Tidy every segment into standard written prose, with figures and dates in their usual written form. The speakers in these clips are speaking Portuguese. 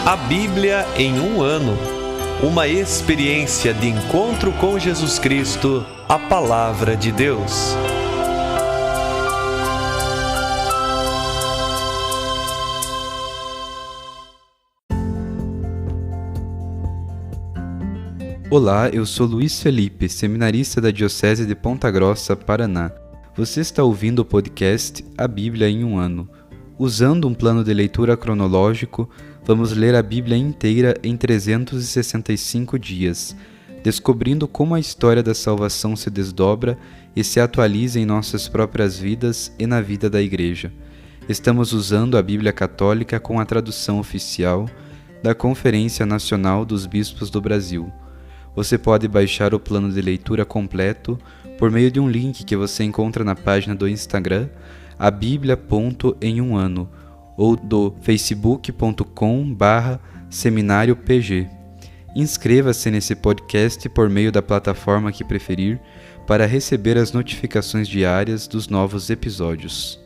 A Bíblia em um ano. Uma experiência de encontro com Jesus Cristo, a Palavra de Deus. Olá, eu sou Luiz Felipe, seminarista da Diocese de Ponta Grossa, Paraná. Você está ouvindo o podcast A Bíblia em um ano. Usando um plano de leitura cronológico, vamos ler a Bíblia inteira em 365 dias, descobrindo como a história da salvação se desdobra e se atualiza em nossas próprias vidas e na vida da Igreja. Estamos usando a Bíblia Católica com a tradução oficial da Conferência Nacional dos Bispos do Brasil. Você pode baixar o plano de leitura completo por meio de um link que você encontra na página do Instagram, abiblia.emuano, ou do facebook.com/seminariopg. Inscreva-se nesse podcast por meio da plataforma que preferir para receber as notificações diárias dos novos episódios.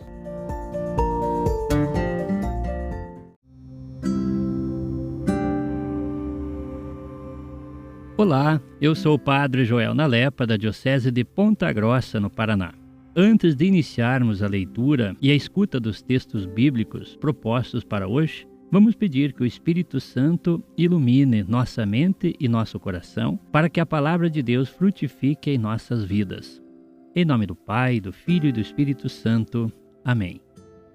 Olá, eu sou o Padre Joel Nalepa, da Diocese de Ponta Grossa, no Paraná. Antes de iniciarmos a leitura e a escuta dos textos bíblicos propostos para hoje, vamos pedir que o Espírito Santo ilumine nossa mente e nosso coração para que a Palavra de Deus frutifique em nossas vidas. Em nome do Pai, do Filho e do Espírito Santo. Amém.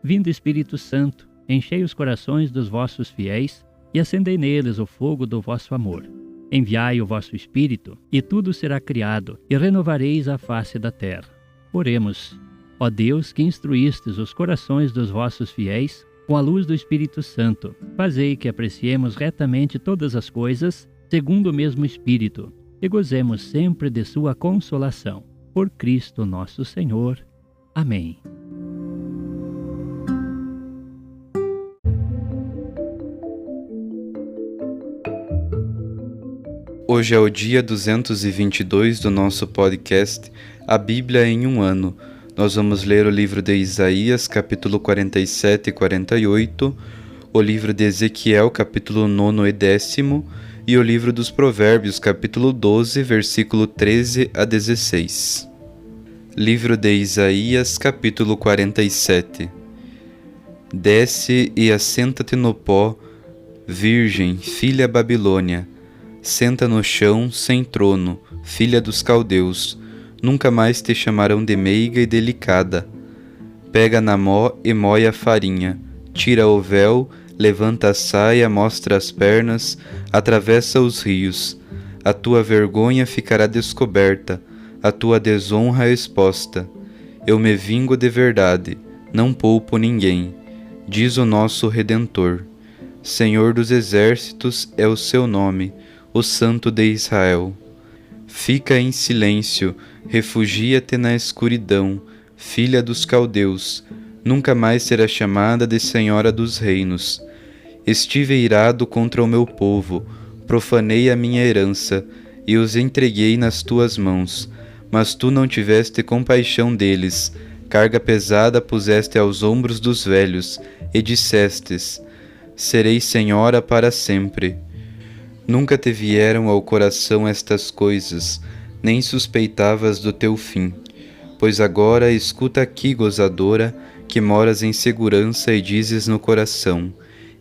Vindo Espírito Santo, enchei os corações dos vossos fiéis e acendei neles o fogo do vosso amor. Enviai o vosso Espírito, e tudo será criado, e renovareis a face da terra. Oremos. Ó Deus, que instruístes os corações dos vossos fiéis com a luz do Espírito Santo, fazei que apreciemos retamente todas as coisas, segundo o mesmo Espírito, e gozemos sempre de sua consolação. Por Cristo nosso Senhor. Amém. Hoje é o dia 222 do nosso podcast A Bíblia em um ano. Nós vamos ler o livro de Isaías, capítulo 47 e 48, o livro de Ezequiel, capítulo 9 e 10, e o livro dos Provérbios, capítulo 12, versículo 13 a 16. Livro de Isaías, capítulo 47. Desce e assenta-te no pó, virgem, filha Babilônia. Senta no chão, sem trono, filha dos caldeus, nunca mais te chamarão de meiga e delicada. Pega na mó e moe a farinha, tira o véu, levanta a saia, mostra as pernas, atravessa os rios. A tua vergonha ficará descoberta, a tua desonra exposta. Eu me vingo de verdade, não poupo ninguém, diz o nosso Redentor. Senhor dos exércitos é o seu nome, o Santo de Israel. Fica em silêncio, refugia-te na escuridão, filha dos caldeus, nunca mais será chamada de Senhora dos reinos. Estive irado contra o meu povo, profanei a minha herança, e os entreguei nas tuas mãos, mas tu não tiveste compaixão deles, carga pesada puseste aos ombros dos velhos, e dissestes: serei senhora para sempre. Nunca te vieram ao coração estas coisas, nem suspeitavas do teu fim. Pois agora escuta aqui, gozadora, que moras em segurança e dizes no coração: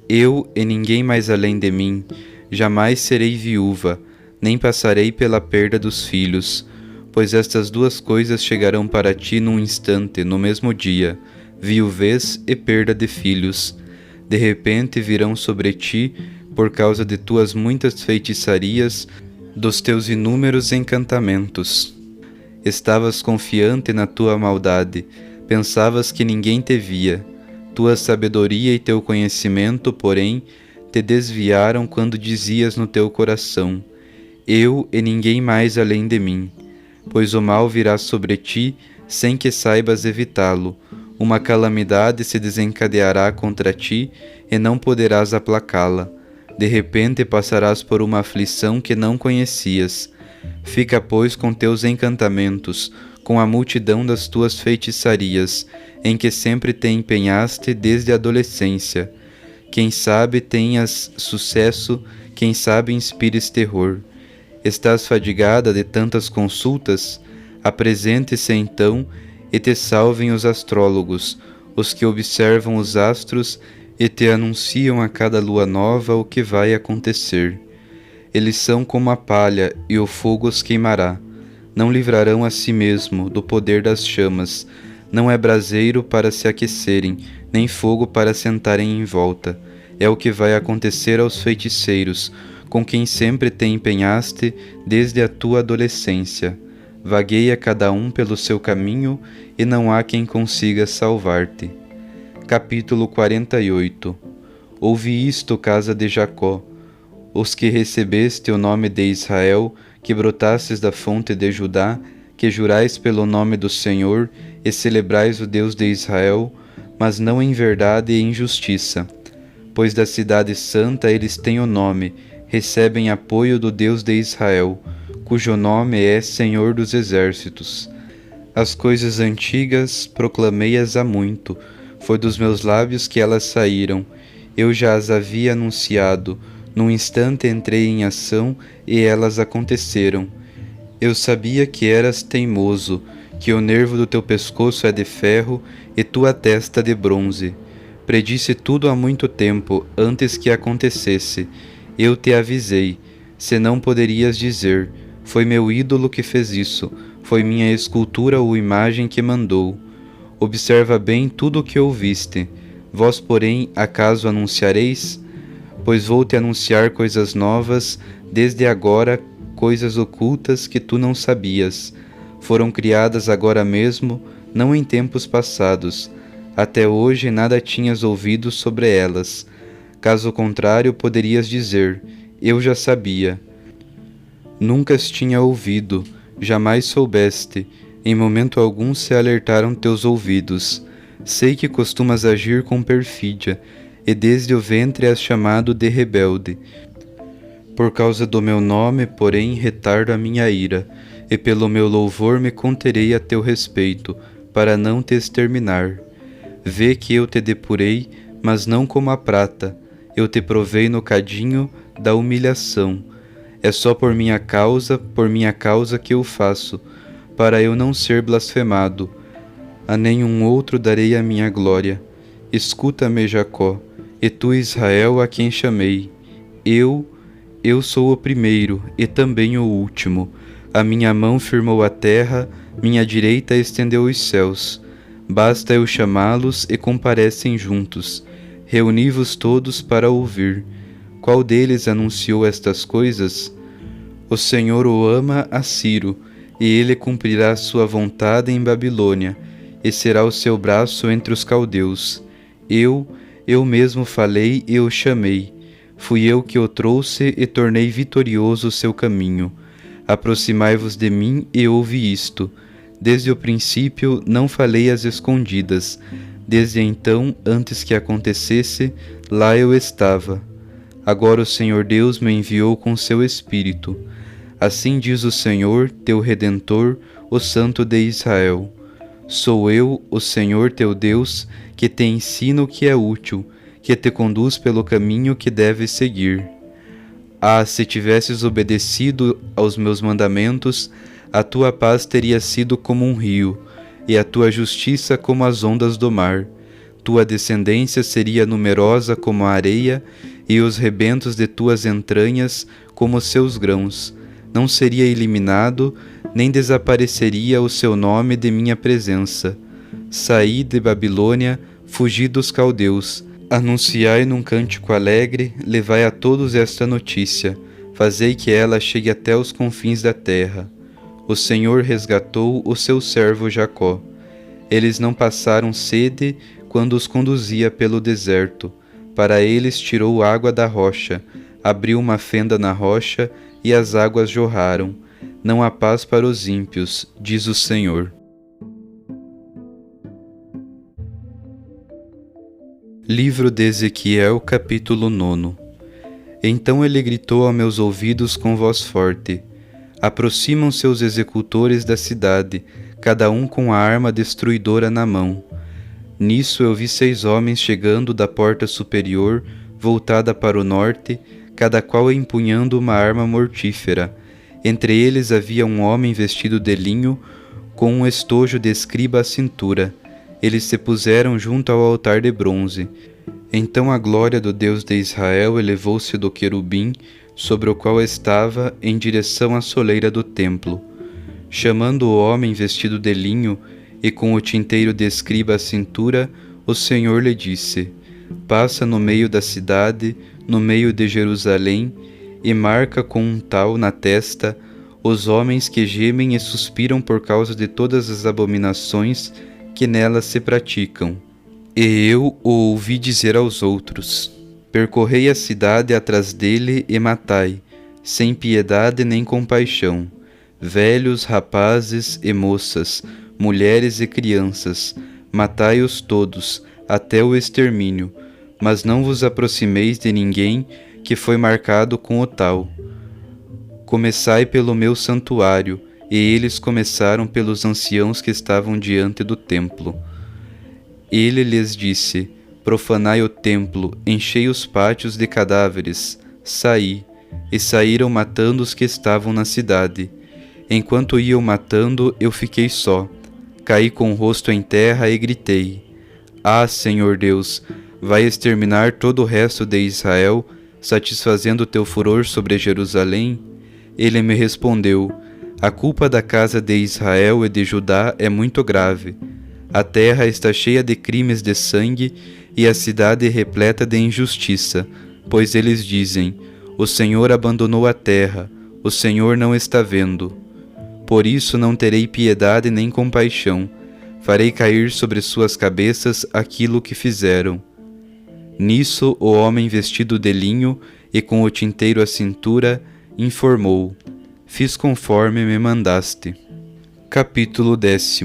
eu e ninguém mais além de mim, jamais serei viúva, nem passarei pela perda dos filhos, pois estas duas coisas chegarão para ti num instante, no mesmo dia, viuvez e perda de filhos. De repente virão sobre ti, por causa de tuas muitas feitiçarias, dos teus inúmeros encantamentos. Estavas confiante na tua maldade, pensavas que ninguém te via. Tua sabedoria e teu conhecimento, porém, te desviaram quando dizias no teu coração: eu e ninguém mais além de mim. Pois o mal virá sobre ti, sem que saibas evitá-lo. Uma calamidade se desencadeará contra ti, e não poderás aplacá-la. De repente passarás por uma aflição que não conhecias. Fica, pois, com teus encantamentos, com a multidão das tuas feitiçarias, em que sempre te empenhaste desde a adolescência. Quem sabe tenhas sucesso, quem sabe inspires terror. Estás fadigada de tantas consultas? Apresente-se então e te salvem os astrólogos, os que observam os astros e te anunciam a cada lua nova o que vai acontecer. Eles são como a palha, e o fogo os queimará. Não livrarão a si mesmo do poder das chamas. Não é braseiro para se aquecerem, nem fogo para sentarem em volta. É o que vai acontecer aos feiticeiros, com quem sempre te empenhaste desde a tua adolescência. Vagueia cada um pelo seu caminho, e não há quem consiga salvar-te. Capítulo 48. Ouvi isto, casa de Jacó, os que recebeste o nome de Israel, que brotastes da fonte de Judá, que jurais pelo nome do Senhor e celebrais o Deus de Israel, mas não em verdade e em justiça. Pois da cidade santa eles têm o nome, recebem apoio do Deus de Israel, cujo nome é Senhor dos Exércitos. As coisas antigas proclamei-as há muito, foi dos meus lábios que elas saíram. Eu já as havia anunciado, num instante entrei em ação e elas aconteceram. Eu sabia que eras teimoso, que o nervo do teu pescoço é de ferro e tua testa de bronze. Predisse tudo há muito tempo, antes que acontecesse. Eu te avisei, senão poderias dizer, foi meu ídolo que fez isso, foi minha escultura ou imagem que mandou. Observa bem tudo o que ouviste. Vós, porém, acaso anunciareis? Pois vou te anunciar coisas novas, desde agora, coisas ocultas que tu não sabias. Foram criadas agora mesmo, não em tempos passados. Até hoje nada tinhas ouvido sobre elas. Caso contrário, poderias dizer, eu já sabia. Nunca as tinha ouvido, jamais soubeste, em momento algum se alertaram teus ouvidos. Sei que costumas agir com perfídia, e desde o ventre és chamado de rebelde. Por causa do meu nome, porém, retardo a minha ira, e pelo meu louvor me conterei a teu respeito, para não te exterminar. Vê que eu te depurei, mas não como a prata, eu te provei no cadinho da humilhação. É só por minha causa que eu faço, para eu não ser blasfemado. A nenhum outro darei a minha glória. Escuta-me, Jacó, e tu, Israel, a quem chamei. Eu sou o primeiro e também o último. A minha mão firmou a terra, minha direita estendeu os céus. Basta eu chamá-los e comparecem juntos. Reuni-vos todos para ouvir. Qual deles anunciou estas coisas? O Senhor o ama a Ciro, e ele cumprirá sua vontade em Babilônia, e será o seu braço entre os caldeus. Eu mesmo falei e o chamei. Fui eu que o trouxe e tornei vitorioso o seu caminho. Aproximai-vos de mim e ouve isto. Desde o princípio não falei às escondidas. Desde então, antes que acontecesse, lá eu estava. Agora o Senhor Deus me enviou com seu Espírito. Assim diz o Senhor, teu Redentor, o Santo de Israel. Sou eu, o Senhor teu Deus, que te ensina o que é útil, que te conduz pelo caminho que deves seguir. Ah, se tivesses obedecido aos meus mandamentos, a tua paz teria sido como um rio, e a tua justiça como as ondas do mar. Tua descendência seria numerosa como a areia, e os rebentos de tuas entranhas como os seus grãos. Não seria eliminado, nem desapareceria o seu nome de minha presença. Saí de Babilônia, fugi dos caldeus. Anunciai num cântico alegre, levai a todos esta notícia. Fazei que ela chegue até os confins da terra. O Senhor resgatou o seu servo Jacó. Eles não passaram sede quando os conduzia pelo deserto. Para eles tirou água da rocha, abriu uma fenda na rocha e as águas jorraram. Não há paz para os ímpios, diz o Senhor. Livro de Ezequiel, capítulo 9. Então ele gritou a meus ouvidos com voz forte: aproximam-se os executores da cidade, cada um com a arma destruidora na mão. Nisso eu vi 6 homens chegando da porta superior, voltada para o norte, cada qual empunhando uma arma mortífera. Entre eles havia um homem vestido de linho, com um estojo de escriba à cintura. Eles se puseram junto ao altar de bronze. Então a glória do Deus de Israel elevou-se do querubim, sobre o qual estava, em direção à soleira do templo. Chamando o homem vestido de linho e com o tinteiro de escriba à cintura, o Senhor lhe disse: passa no meio da cidade, no meio de Jerusalém, e marca com um tal na testa os homens que gemem e suspiram por causa de todas as abominações que nelas se praticam. E eu o ouvi dizer aos outros: percorrei a cidade atrás dele e matai, sem piedade nem compaixão, velhos, rapazes e moças, mulheres e crianças, matai-os todos, até o extermínio, mas não vos aproximeis de ninguém que foi marcado com o tal. Começai pelo meu santuário, e eles começaram pelos anciãos que estavam diante do templo. Ele lhes disse: profanai o templo, enchei os pátios de cadáveres, saí. E saíram matando os que estavam na cidade. Enquanto iam matando, eu fiquei só. Caí com o rosto em terra e gritei: ah, Senhor Deus, vai exterminar todo o resto de Israel, satisfazendo teu furor sobre Jerusalém? Ele me respondeu: a culpa da casa de Israel e de Judá é muito grave. A terra está cheia de crimes de sangue e a cidade repleta de injustiça, pois eles dizem: o Senhor abandonou a terra, o Senhor não está vendo. Por isso não terei piedade nem compaixão, farei cair sobre suas cabeças aquilo que fizeram. Nisso o homem vestido de linho e com o tinteiro à cintura informou: fiz conforme me mandaste. Capítulo 10.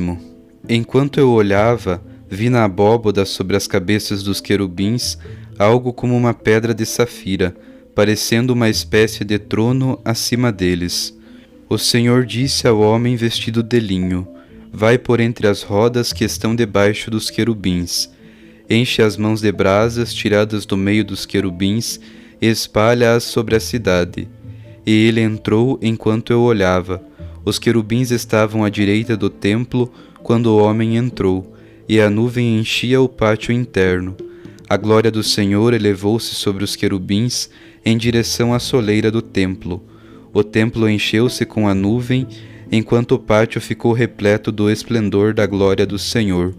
Enquanto eu olhava, vi na abóboda sobre as cabeças dos querubins algo como uma pedra de safira, parecendo uma espécie de trono acima deles. O Senhor disse ao homem vestido de linho: vai por entre as rodas que estão debaixo dos querubins. Enche as mãos de brasas tiradas do meio dos querubins e espalha-as sobre a cidade. E ele entrou enquanto eu olhava. Os querubins estavam à direita do templo quando o homem entrou, e a nuvem enchia o pátio interno. A glória do Senhor elevou-se sobre os querubins em direção à soleira do templo. O templo encheu-se com a nuvem, enquanto o pátio ficou repleto do esplendor da glória do Senhor.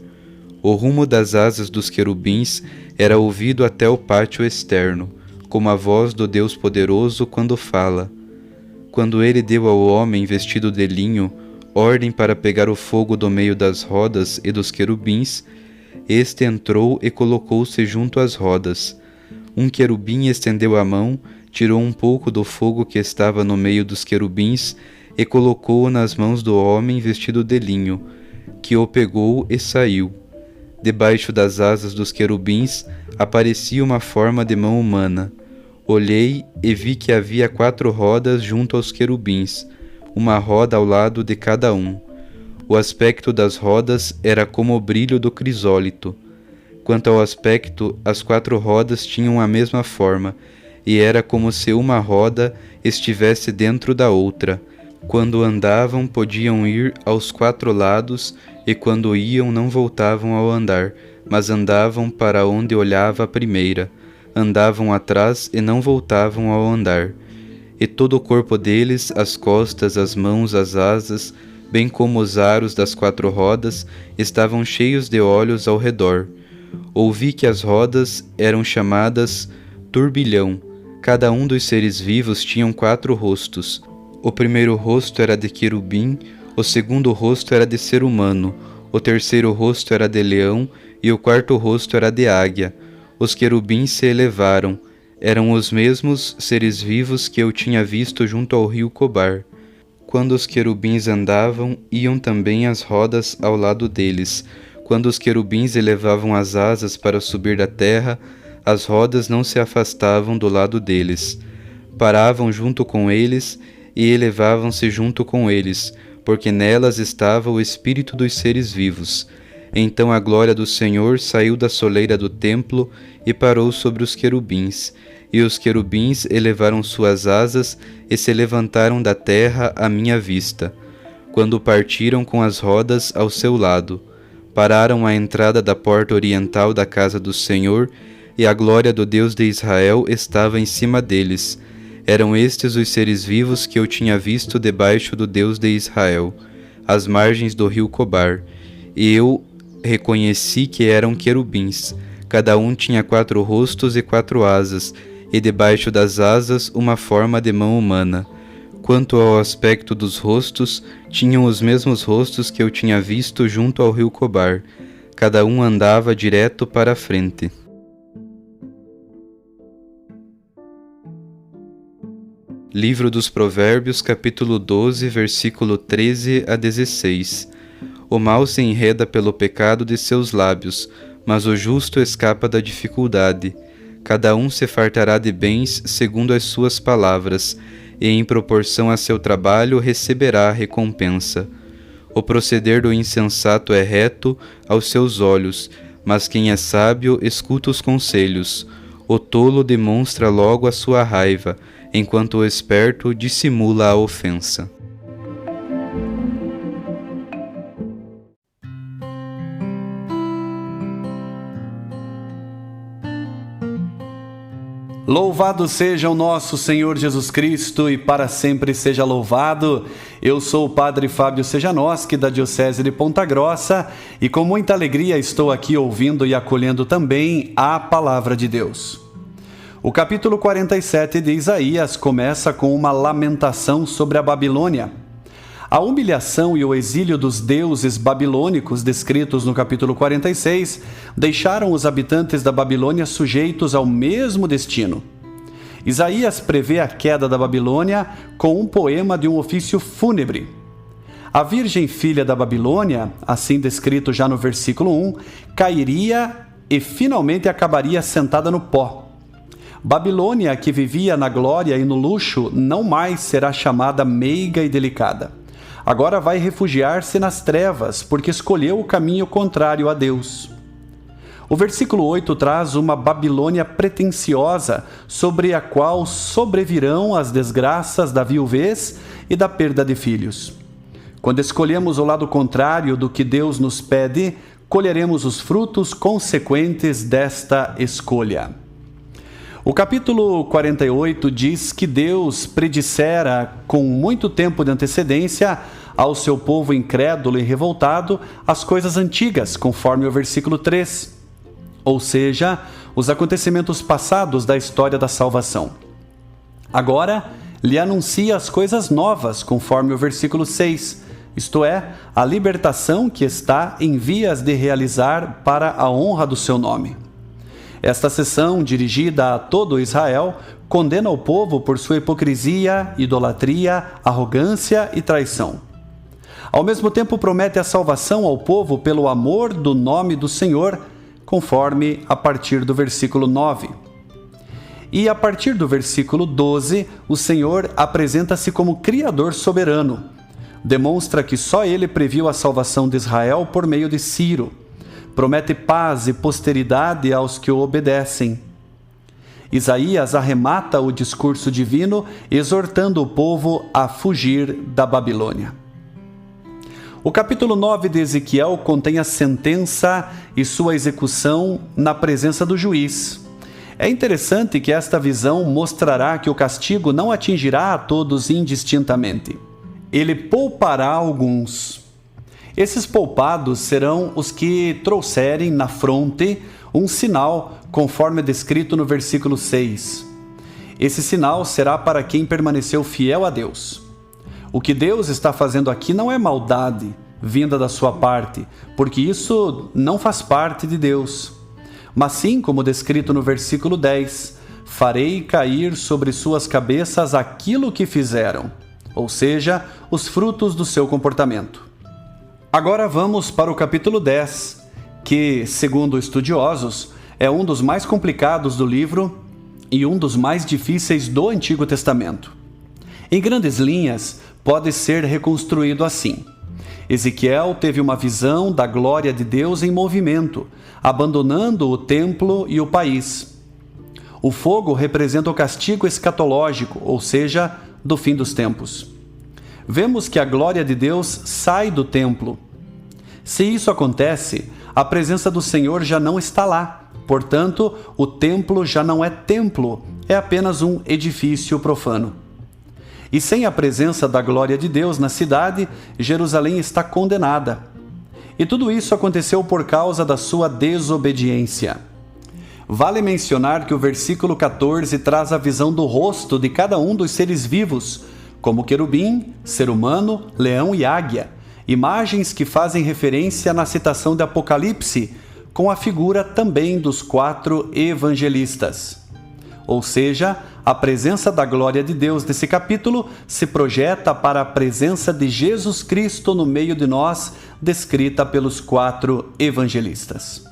O rumo das asas dos querubins era ouvido até o pátio externo, como a voz do Deus poderoso quando fala. Quando ele deu ao homem vestido de linho ordem para pegar o fogo do meio das rodas e dos querubins, este entrou e colocou-se junto às rodas. Um querubim estendeu a mão, tirou um pouco do fogo que estava no meio dos querubins e colocou-o nas mãos do homem vestido de linho, que o pegou e saiu. Debaixo das asas dos querubins aparecia uma forma de mão humana. Olhei e vi que havia 4 rodas junto aos querubins, uma roda ao lado de cada um. O aspecto das rodas era como o brilho do crisólito. Quanto ao aspecto, as 4 rodas tinham a mesma forma, e era como se uma roda estivesse dentro da outra. Quando andavam, podiam ir aos 4 lados, e quando iam, não voltavam ao andar, mas andavam para onde olhava a primeira. Andavam atrás e não voltavam ao andar. E todo o corpo deles, as costas, as mãos, as asas, bem como os aros das 4 rodas, estavam cheios de olhos ao redor. Ouvi que as rodas eram chamadas turbilhão. Cada um dos seres vivos tinha 4 rostos. O primeiro rosto era de querubim, o segundo rosto era de ser humano, o terceiro rosto era de leão e o 4º rosto era de águia. Os querubins se elevaram. Eram os mesmos seres vivos que eu tinha visto junto ao rio Cobar. Quando os querubins andavam, iam também as rodas ao lado deles. Quando os querubins elevavam as asas para subir da terra, as rodas não se afastavam do lado deles. Paravam junto com eles e elevavam-se junto com eles, porque nelas estava o espírito dos seres vivos. Então a glória do Senhor saiu da soleira do templo e parou sobre os querubins. E os querubins elevaram suas asas e se levantaram da terra à minha vista, quando partiram com as rodas ao seu lado. Pararam à entrada da porta oriental da casa do Senhor, e a glória do Deus de Israel estava em cima deles. Eram estes os seres vivos que eu tinha visto debaixo do Deus de Israel, às margens do rio Cobar. E eu reconheci que eram querubins. Cada um tinha 4 rostos e 4 asas, e debaixo das asas uma forma de mão humana. Quanto ao aspecto dos rostos, tinham os mesmos rostos que eu tinha visto junto ao rio Cobar. Cada um andava direto para a frente. Livro dos Provérbios, capítulo 12, versículo 13 a 16. O mal se enreda pelo pecado de seus lábios, mas o justo escapa da dificuldade. Cada um se fartará de bens segundo as suas palavras, e em proporção a seu trabalho receberá a recompensa. O proceder do insensato é reto aos seus olhos, mas quem é sábio escuta os conselhos. O tolo demonstra logo a sua raiva, enquanto o esperto dissimula a ofensa. Louvado seja o nosso Senhor Jesus Cristo e para sempre seja louvado. Eu sou o Padre Fábio Sejanoski, da Diocese de Ponta Grossa, e com muita alegria estou aqui ouvindo e acolhendo também a Palavra de Deus. O capítulo 47 de Isaías começa com uma lamentação sobre a Babilônia. A humilhação e o exílio dos deuses babilônicos descritos no capítulo 46 deixaram os habitantes da Babilônia sujeitos ao mesmo destino. Isaías prevê a queda da Babilônia com um poema de um ofício fúnebre. A virgem filha da Babilônia, assim descrito já no versículo 1, cairia e finalmente acabaria sentada no pó. Babilônia, que vivia na glória e no luxo, não mais será chamada meiga e delicada. Agora vai refugiar-se nas trevas, porque escolheu o caminho contrário a Deus. O versículo 8 traz uma Babilônia pretensiosa, sobre a qual sobrevirão as desgraças da viuvez e da perda de filhos. Quando escolhemos o lado contrário do que Deus nos pede, colheremos os frutos consequentes desta escolha. O capítulo 48 diz que Deus predissera com muito tempo de antecedência ao seu povo incrédulo e revoltado as coisas antigas, conforme o versículo 3, ou seja, os acontecimentos passados da história da salvação. Agora, lhe anuncia as coisas novas, conforme o versículo 6, isto é, a libertação que está em vias de realizar para a honra do seu nome. Esta sessão, dirigida a todo Israel, condena o povo por sua hipocrisia, idolatria, arrogância e traição. Ao mesmo tempo, promete a salvação ao povo pelo amor do nome do Senhor, conforme a partir do versículo 9. E a partir do versículo 12, o Senhor apresenta-se como Criador soberano. Demonstra que só Ele previu a salvação de Israel por meio de Ciro. Promete paz e posteridade aos que o obedecem. Isaías arremata o discurso divino, exortando o povo a fugir da Babilônia. O capítulo 9 de Ezequiel contém a sentença e sua execução na presença do juiz. É interessante que esta visão mostrará que o castigo não atingirá a todos indistintamente. Ele poupará alguns. Esses poupados serão os que trouxerem na fronte um sinal, conforme descrito no versículo 6. Esse sinal será para quem permaneceu fiel a Deus. O que Deus está fazendo aqui não é maldade vinda da sua parte, porque isso não faz parte de Deus. Mas sim, como descrito no versículo 10, farei cair sobre suas cabeças aquilo que fizeram, ou seja, os frutos do seu comportamento. Agora vamos para o capítulo 10, que, segundo estudiosos, é um dos mais complicados do livro e um dos mais difíceis do Antigo Testamento. Em grandes linhas, pode ser reconstruído assim. Ezequiel teve uma visão da glória de Deus em movimento, abandonando o templo e o país. O fogo representa o castigo escatológico, ou seja, do fim dos tempos. Vemos que a glória de Deus sai do templo. Se isso acontece, a presença do Senhor já não está lá. Portanto, o templo já não é templo, é apenas um edifício profano. E sem a presença da glória de Deus na cidade, Jerusalém está condenada. E tudo isso aconteceu por causa da sua desobediência. Vale mencionar que o versículo 14 traz a visão do rosto de cada um dos seres vivos, como querubim, ser humano, leão e águia, imagens que fazem referência na citação de Apocalipse, com a figura também dos 4 evangelistas. Ou seja, a presença da glória de Deus desse capítulo se projeta para a presença de Jesus Cristo no meio de nós, descrita pelos 4 evangelistas.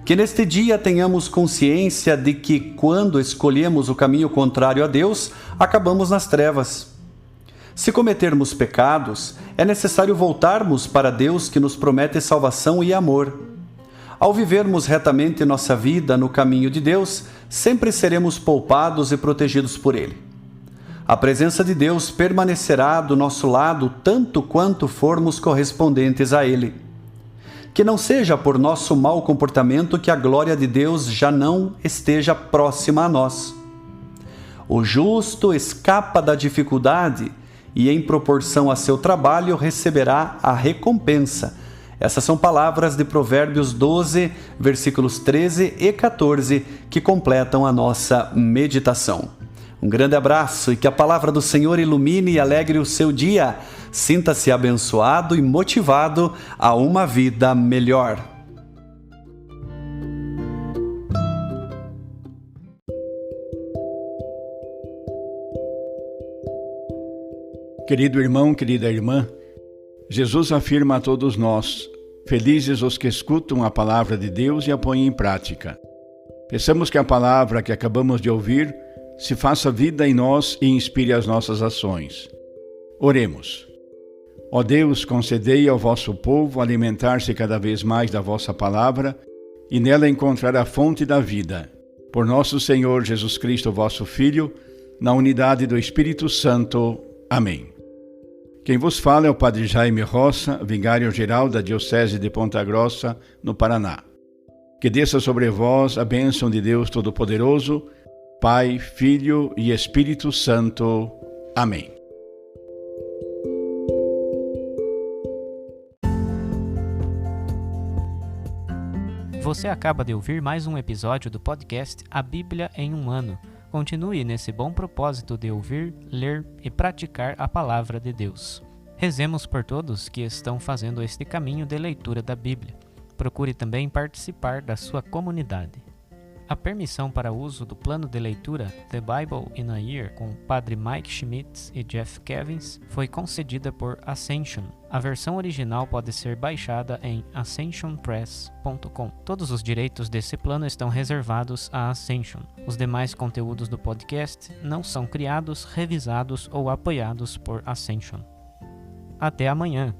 Que neste dia tenhamos consciência de que, quando escolhemos o caminho contrário a Deus, acabamos nas trevas. Se cometermos pecados, é necessário voltarmos para Deus que nos promete salvação e amor. Ao vivermos retamente nossa vida no caminho de Deus, sempre seremos poupados e protegidos por Ele. A presença de Deus permanecerá do nosso lado tanto quanto formos correspondentes a Ele. Que não seja por nosso mau comportamento que a glória de Deus já não esteja próxima a nós. O justo escapa da dificuldade e, em proporção a seu trabalho, receberá a recompensa. Essas são palavras de Provérbios 12, versículos 13 e 14, que completam a nossa meditação. Um grande abraço e que a palavra do Senhor ilumine e alegre o seu dia. Sinta-se abençoado e motivado a uma vida melhor. Querido irmão, querida irmã, Jesus afirma a todos nós: felizes os que escutam a palavra de Deus e a põem em prática. Peçamos que a palavra que acabamos de ouvir se faça vida em nós e inspire as nossas ações. Oremos. Ó Deus, concedei ao vosso povo alimentar-se cada vez mais da vossa palavra e nela encontrar a fonte da vida. Por nosso Senhor Jesus Cristo, vosso Filho, na unidade do Espírito Santo. Amém. Quem vos fala é o Padre Jaime Roça, vigário-geral da Diocese de Ponta Grossa, no Paraná. Que desça sobre vós a bênção de Deus Todo-Poderoso, Pai, Filho e Espírito Santo. Amém. Você acaba de ouvir mais um episódio do podcast A Bíblia em um Ano. Continue nesse bom propósito de ouvir, ler e praticar a palavra de Deus. Rezemos por todos que estão fazendo este caminho de leitura da Bíblia. Procure também participar da sua comunidade. A permissão para uso do plano de leitura The Bible in a Year com o Padre Mike Schmitz e Jeff Kevins foi concedida por Ascension. A versão original pode ser baixada em ascensionpress.com. Todos os direitos desse plano estão reservados à Ascension. Os demais conteúdos do podcast não são criados, revisados ou apoiados por Ascension. Até amanhã!